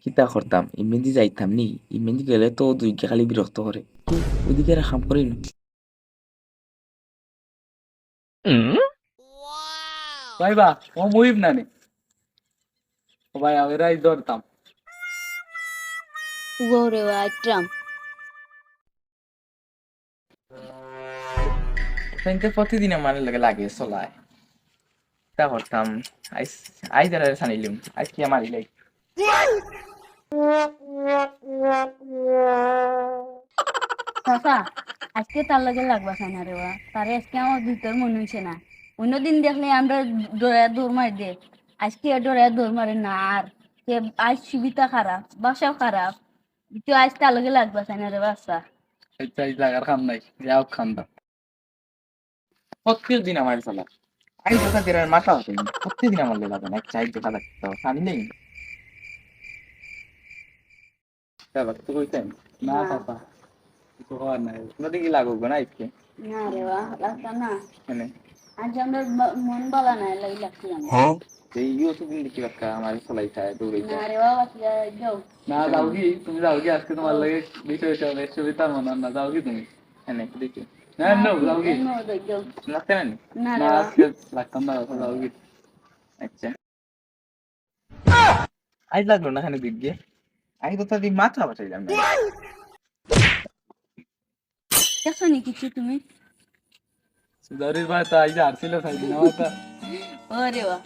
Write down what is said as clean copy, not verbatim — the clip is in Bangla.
কিতা করতাম ইমেন্দি যাইতাম নি ইমেন্দি গেলে তো দুইকে খালি বিরক্ত করে ওইদিকে রাখাম করি না ভাই বা ও মুহিব না নে ও ভাই আবেরাই ধরতাম গৌরে আইট্রাম কিন্তু প্রতিদিন আমার লাগে লাগে চলায় তা করতাম আইস আইস আর সানিলিম আইস কি আমার ইলাই চাচা আজকে তার লগে লাগবা চাই না রে বা তারে আজকে আমার ভিতর মনে হইছে না অন্যদিন দেখলে আমরা ডরায় দৌড় মারি দে আজকে ডরায় দৌড় মারে না আর সে আজ সুবিধা খারাপ বাসাও খারাপ তুই আজ তার লগে লাগবা চাই না রে বাচ্চা চাই লাগার খাম নাই যাও খান দাও প্রত্যেক দিন আমার চলা আইস দেখা দিন মাথা হতে প্রত্যেকদিন আমার লাগে না চাই দেখা লাগতো সানিলেই তো কইতেন না না পাপা কিছু হওয়ার নাই নদী কি লাগুক না আজকে না রে বা লাগতা না মানে আজ আমরা মন বালা নাই লাগি লাগছি আমি এই ইউটিউব দেখি বাক্কা আমার চলাই চায় দৌড়াই না রে বা বাচ্চা যাও না যাও কি তুমি যাও কি আজকে তোমার লাগে বিষয় সুবিধা মনে হয় না যাও কি তুমি হ্যাঁ দেখি না না যাও কি যাও লাগতে না না না রে বা আজকে লাগতাম না যাও কি আচ্ছা আজ লাগলো না খানে দিক গিয়ে আজ তো তাদের মাথা বাঁচাইলাম না দেখছো নি কিছু তুমি সুদারির ভাই তো আইসা আসছিল সাইদিন আমার তো ওরে বা